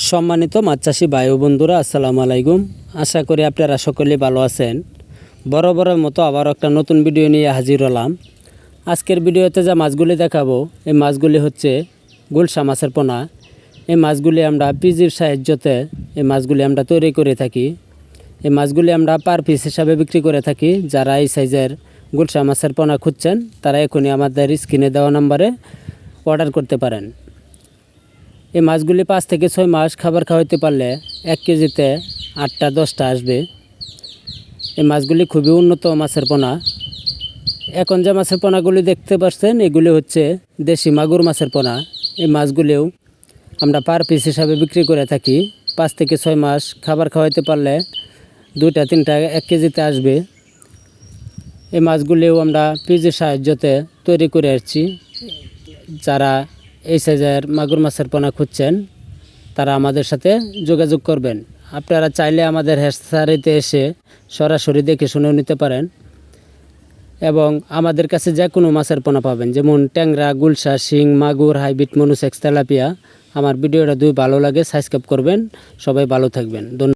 সম্মানিত মাছ চাষি ভাই ও বন্ধুরা, আসসালামু আলাইকুম। আশা করি আপনারা সকলেই ভালো আছেন। বরাবরের মতো আবার একটা নতুন ভিডিও নিয়ে হাজির হলাম। আজকের ভিডিওতে যা মাছগুলি দেখাবো, এই মাছগুলি হচ্ছে গুলশা মাছের পোনা। এই মাছগুলি আমরা পিজির সাহায্যতে এই মাছগুলি আমরা তৈরি করে থাকি। এই মাছগুলি আমরা পার পিস হিসাবে বিক্রি করে থাকি। যারা এই সাইজের গুলশা মাছের পোনা খুঁজছেন, তারা এখনই আমাদের স্ক্রিনে দেওয়া নাম্বারে অর্ডার করতে পারেন। এই মাছগুলি 5 থেকে 6 মাস খাবার খাওয়াইতে পারলে 1 কেজিতে 8টা 10টা আসবে। এই মাছগুলি খুবই উন্নত মাছের পোনা। এখন যে মাছের পোনাগুলি দেখতে পাচ্ছেন, এগুলি হচ্ছে দেশি মাগুর মাছের পোনা। এই মাছগুলিও আমরা পার পিস হিসাবে বিক্রি করে থাকি। 5 থেকে 6 মাস খাবার খাওয়াইতে পারলে 2টা 3টা 1 কেজিতে আসবে। এই মাছগুলিও আমরা পিজির সাহায্যতে তৈরি করে আসছি। যারা এই সাইজের মাগুর মাছের পোনা খুঁজছেন, তারা আমাদের সাথে যোগাযোগ করবেন। আপনারা চাইলে আমাদের হ্যাচারিতে এসে সরাসরি দেখে শুনেও নিতে পারেন এবং আমাদের কাছে যে কোনো মাছের পোনা পাবেন, যেমন ট্যাংরা, গুলশা, শিং, মাগুর, হাইব্রিড, মনুসেক্স, তেলাপিয়া। আমার ভিডিওটা যদি ভালো লাগে সাবস্ক্রাইব করবেন। সবাই ভালো থাকবেন। ধন্যবাদ।